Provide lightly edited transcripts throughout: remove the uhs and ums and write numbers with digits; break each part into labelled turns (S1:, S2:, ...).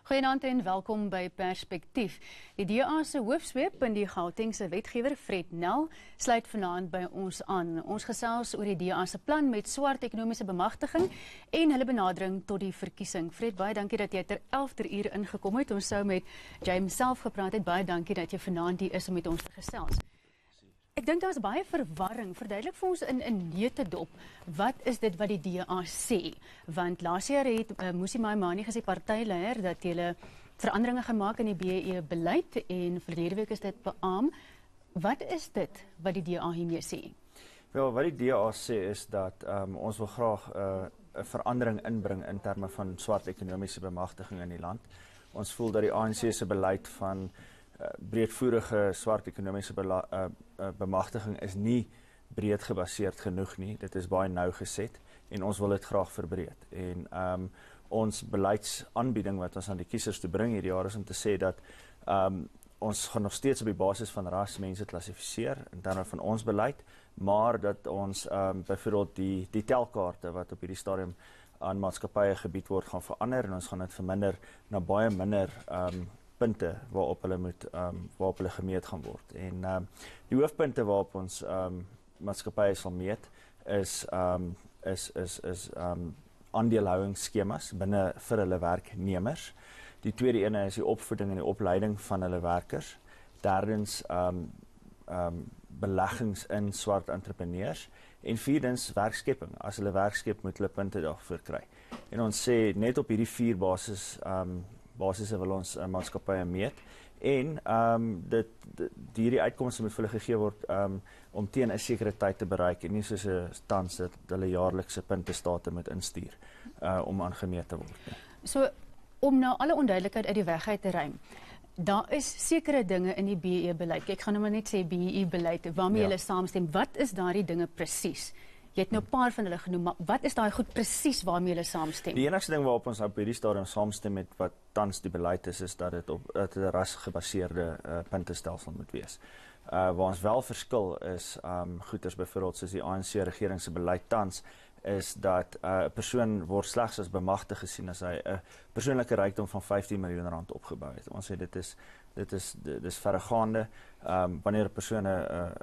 S1: Goeienaand en welkom by Perspektief. Die DA se hoofsweep in die Gautengse wetgewer Fred Nel sluit vanaand by ons aan. Ons gesels oor die DA se plan met swart ekonomiese bemagtiging en hulle benadering tot die verkiesing. Fred, baie dankie dat jy ter 11:00 ingekom het. Ons sou met James self gepraat het. Baie dankie dat jy vanaand hier is om met ons te gesels. Ek dink daar is baie verwarring. Verduidelik vir ons in 'n neutedop, wat is dit wat die DA sê? Want laas jaar het Mmusi Maimane gesê, partyleier, dat hulle veranderinge gemaak in die BEE-beleid en verlede week is dit beamoen. Wat is dit wat die DA hiermee sê?
S2: Wel, wat die DA sê is dat ons wil graag 'n verandering inbring in terme van swart ekonomiese bemagtiging in die land. Ons voel dat die ANC se beleid van breedvoerige swart ekonomiese bemagtiging is nie breed gebaseerd genoeg nie. Dit is baie nou geset en ons wil dit graag verbreed. En ons beleidsaanbieding wat ons aan die kiesers toe bring hierdie jaar is om te sê dat ons gaan nog steeds op die basis van ras mense klassifiseer in terme van ons beleid, maar dat ons byvoorbeeld die telkaarte wat op hierdie stadium aan maatskappye gebied word gaan verander en ons gaan dit verminder na baie minder punte waarop hulle gemeet gaan word. En die hoofpunte waarop ons maatskappye sal meet is aandeelhoudingsskemas binne vir hulle werknemers. Die tweede ene is die opvoeding en die opleiding van hulle werkers. Derdens beleggings in swart entrepreneurs en vierdens werkskepping. As hulle werkskep moet hulle punte daarvoor kry. En ons sê net op hierdie 4 basisse wil ons maatskappye meet en hierdie uitkomste moet vir hulle gegee word om teen 'n sekere tyd te bereik en nie soos 'n tans dat hulle jaarlikse puntestate moet instuur om aangemeet te word.
S1: So om nou alle onduidelikheid uit die weg uit te ruim. Daar is sekere dinge in die BEE-beleid. Ek gaan nou maar net sê BEE-beleid waarmee hulle saamstem. Wat is daardie dinge presies? Jy het nou 'n paar van hulle genoem, maar wat is daai goed presies waarmee hulle saamstem?
S2: Die enigste ding waarop ons op hierdie stadium saamstem met wat tans die beleid is dat dit 'n rasgebaseerde puntestelsel moet wees. Waar ons wel verskil is goeders byvoorbeeld soos die ANC regering se beleid tans is dat 'n persoon word slegs as bemagtig gesien as hy 'n persoonlike rykdom van 15 miljoen rand opgebou het. Ons sê dit is verregaande wanneer 'n persoon 'n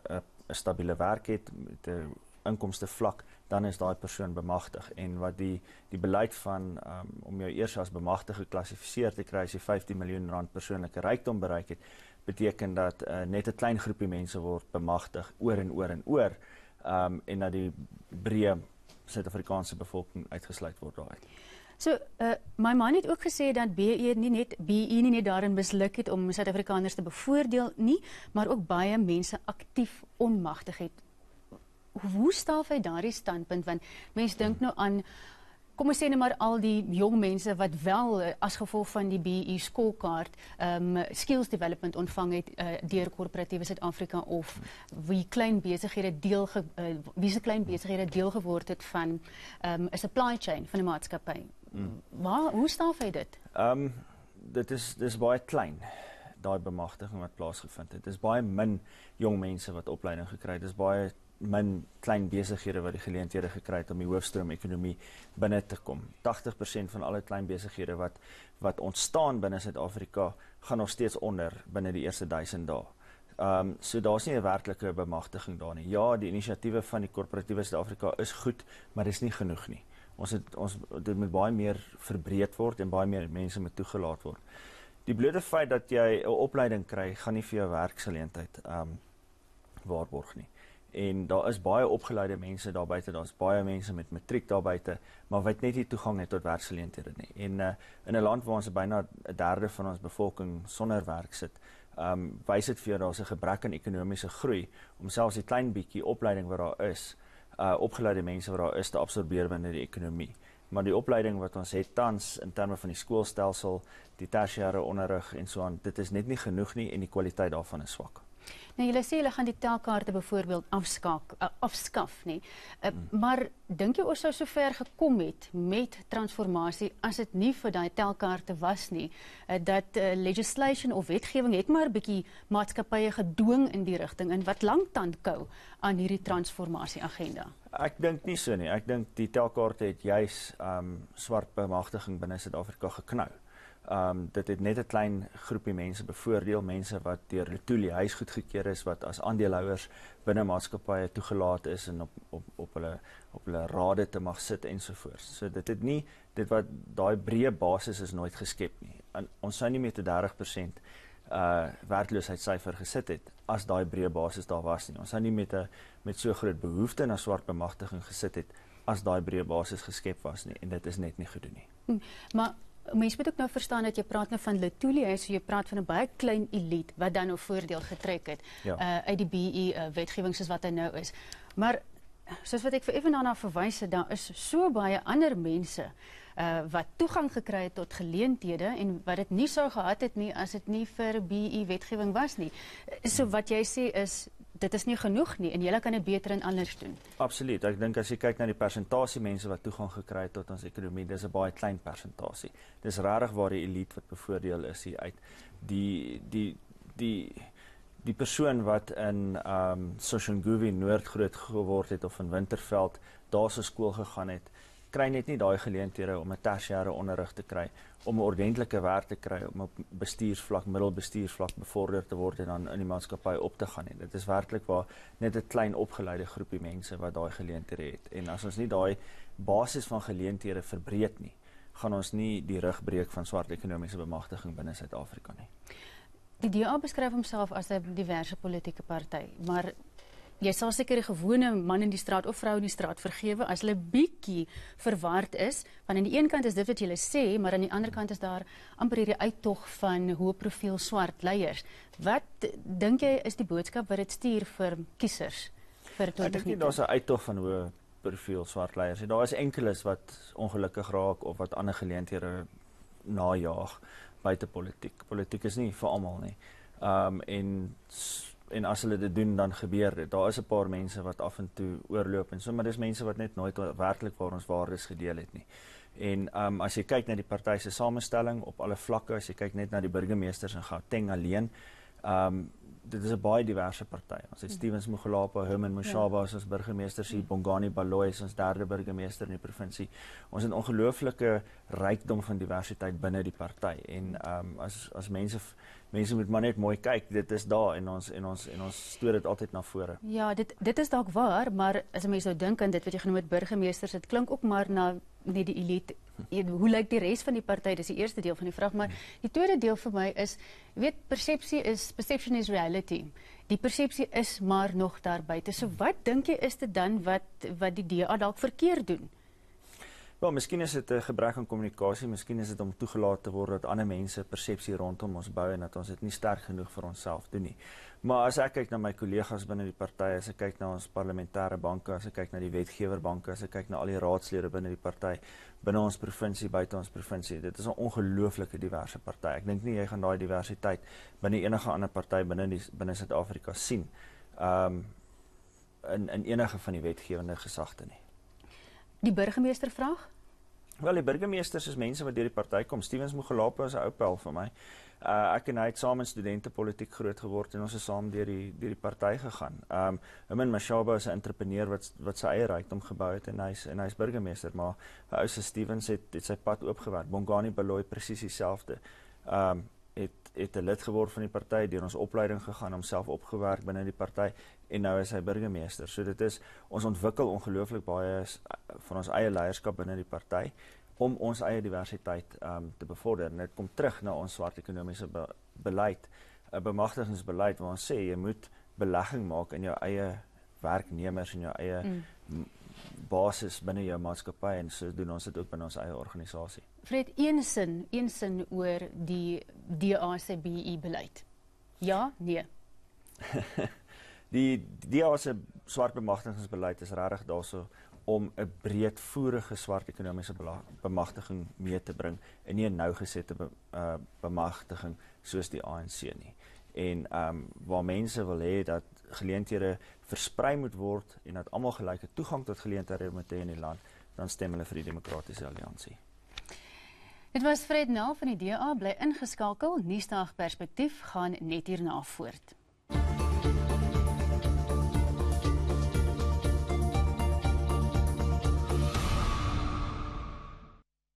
S2: stabiele werk het met 'n inkomste vlak, dan is daai persoon bemagtig. En wat die beleid van om jou eers as bemagtig geklassifiseer te kry as jy 15 miljoen rand persoonlike rykdom bereik het, beteken dat net 'n klein groepie mense word bemagtig oor en oor en oor en dat die breë Suid-Afrikaanse bevolking uitgesluit word daaruit.
S1: So, my man het ook gesê dat BEE nie net daarin misluk het om Suid-Afrikaners te bevoordeel nie, maar ook baie mense aktief onmagtig het. Hoe staaf hy daardie standpunt? Want mense dink nou aan, kom ons sê nou maar al die jong mense wat wel as gevolg van die BEE skoolkaart skills development ontvang het deur Koöperatiewe Suid-Afrika of wie se klein besighede deel geword het van 'n supply chain van 'n maatskappy. Hoe staaf hy dit?
S2: Dis baie klein, daai bemagtiging wat plaasgevind het. Dis baie min jong mense wat opleiding gekry het. Dis baie min klein besighede wat die geleenthede gekry het om die hoofstroom ekonomie binne te kom. 80% van alle klein besighede wat ontstaan binne Suid-Afrika gaan nog steeds onder binne die eerste 1000 dae. So daar's nie 'n werklike bemagtiging daar nie. Ja, die inisiatiewe van die Koöperatiewe Suid-Afrika is goed, maar dis nie genoeg nie. Dit moet baie meer verbreed word en baie meer mense moet toegelaat word. Die blote feit dat jy 'n opleiding kry, gaan nie vir jou werksgeleentheid waarborg nie. En daar is baie opgeleide mense daar buite, daar's baie mense met matriek daar buite, maar wat net nie toegang het tot werksgeleenthede nie. En in 'n land waar ons byna 'n derde van ons bevolking sonder werk sit, wys dit vir jou daar's 'n gebrek aan ekonomiese groei om selfs die klein bietjie opleiding wat daar is, opgeleide mense wat daar is te absorbeer binne die ekonomie. Maar die opleiding wat ons het tans in terme van die skoolstelsel, die tersiêre onderrig en so aan, dit is net nie genoeg nie en die kwaliteit daarvan is swak.
S1: Nou, julle sê julle gaan die telkaarte byvoorbeeld afskaf, nie. Maar dink jy ons sou so ver gekom het met transformasie as dit nie vir daai telkaarte was nie, dat legislation of wetgewing het maar 'n bietjie maatskappye gedwing in die rigting en wat lanktand kou aan hierdie transformasie agenda?
S2: Ek dink nie so nie. Ek dink die telkaarte het juis swart bemagtiging binne Suid-Afrika geknou. Dit het net 'n klein groepie mense bevoordeel, mense wat deur Luthuli huis goedgekeur is, wat as aandeelhouers binne maatskappye toegelaat is en op hulle rade te mag sit ensovoorts. So dit wat daai breë basis is nooit geskep nie. En ons sou nie met 'n 30% werkloosheidssyfer gesit het as daai breë basis daar was nie. Ons sou nie met so groot behoefte na swart bemagtiging gesit het as daai breë basis geskep was nie, en dit is net nie gedoen nie.
S1: Maar mense moet ook nou verstaan dat jy praat nou van Luthuli, so jy praat van 'n baie klein elite wat dan nou voordeel getrek het uit die BE wetgewing soos wat hy nou is. Maar soos wat ek vir ewen daarna verwys het, daar is so baie ander mense wat toegang gekry het tot geleenthede en wat dit nie sou gehad het nie as dit nie vir BE wetgewing was nie. So wat jy sê is dit is nie genoeg nie en julle kan dit beter en anders doen.
S2: Absoluut. Ek dink as jy kyk na die persentasie mense wat toegang gekry het tot ons ekonomie, dis 'n baie klein persentasie. Dis regtig waar die elite wat bevoordeel is hier uit. Die persoon wat in Soshanguve Noord groot geword het of in Winterveld daar so skool gegaan het, kry net nie daai geleenthede om 'n tersiêre onderrig te kry, om 'n ordentlike werk te kry, om op bestuursvlak, middelbestuursvlak bevorder te word en dan in die maatskappy op te gaan nie. Dit is werklik waar net 'n klein opgeleide groepie mense wat daai geleenthede het. En as ons nie daai basis van geleenthede verbreek nie, gaan ons nie die rug breek van swart ekonomiese bemagtiging binne Suid-Afrika nie.
S1: Die DA beskryf homself as 'n diverse politieke party, maar jy sal seker 'n gewone man in die straat of vrou in die straat vergewe as hulle bietjie verward is, want aan die een kant is dit wat julle sê, maar aan die ander kant is daar amper hierdie uittog van hoë profiel swart leiers. Wat dink jy is die boodskap wat dit stuur vir kiesers vir 2019?
S2: Ek dink nie daar's 'n uittog van hoë profiel swart leiers nie. Daar is enkeles wat ongelukkig raak of wat ander geleenthede najaag buite politiek. Politiek is nie vir almal nie. En as hulle dit doen, dan gebeur dit. Daar is 'n paar mense wat af en toe oorloop en so, maar dis mense wat net nooit werklik waar ons waardes gedeel het nie. En as jy kyk na die party se samestelling op alle vlakke, as jy kyk net na die burgemeesters in Gauteng alleen, dit is 'n baie diverse party. Ons het Stevens Mogolapa, Herman Mashaba as ons burgemeesters hier, Bongani Baloyi as ons derde burgemeester in die provinsie. Ons het ongelooflike rykdom van diversiteit binne die party. En as mense moet maar net mooi kyk, dit is daar en ons stoor dit altyd na vore.
S1: Ja, dit is dalk waar, maar as 'n mens nou dink aan dit wat jy genoem het burgemeesters, dit klink ook maar na net die elite. Hoe lyk die res van die party? Dis die eerste deel van die vraag, maar die tweede deel vir my is, jy weet, perception is reality. Die persepsie is maar nog daar buite. So wat dink jy is dit dan wat die DA dalk verkeerd doen?
S2: Wel, miskien is dit 'n gebrek aan kommunikasie, miskien is dit om toegelaat te word dat ander mense persepsie rondom ons bou en dat ons dit nie sterk genoeg vir onsself doen nie. Maar as ek kyk na my kollegas binne die party, as ek kyk na ons parlementêre banke, as ek kyk na die wetgewerbanke, as ek kyk na al die raadslede binne die party, binne ons provinsie, buite ons provinsie, dit is 'n ongelooflike diverse party. Ek dink nie jy gaan daai diversiteit binne enige ander party binne Suid-Afrika sien, in enige van die wetgewende gesagte nie.
S1: Die burgemeester vraag?
S2: Wel, die burgemeesters is mense wat deur die party kom. Stevens Mogolapa is 'n ou pel vir my. Ek en hy het saam in studentepolitiek groot geword en ons is saam deur die party gegaan. Herman Mashaba is 'n entrepreneur wat sy eie rykdom gebou het en hy's burgemeester, maar 'n ou se Stevens het sy pad oopgewerk. Bongani Baloyi presies dieselfde. Het 'n lid geword van die party, deur ons opleiding gegaan, homself opgewerk binne die party en nou is hy burgemeester. So dit is, ons ontwikkel ongelooflik baie van ons eie leierskap binne die party om ons eie diversiteit te bevorder. En dit kom terug na ons swart ekonomiese beleid, 'n bemagtigingsbeleid waar ons sê jy moet belegging maak in jou eie werknemers en jou eie basis binne jou maatskappy en so doen ons dit ook binne ons eie organisasie.
S1: Fred, een sin oor die DA se BE beleid. Ja, nee.
S2: Die DA se swart bemagtigingsbeleid is regtig daarso om 'n breedvoerige swart ekonomiese bemagtiging mee te bring en nie 'n nougesette bemagtiging soos die ANC nie. En waar mense wil hê dat geleenthede versprei moet word en dat almal gelyke toegang tot geleenthede moet hê in die land, dan stem hulle vir die Demokratiese Alliansie.
S1: Dit was Fred Nel van die DA, bly ingeskakel. Nuusdag Perspektief gaan net hierna voort.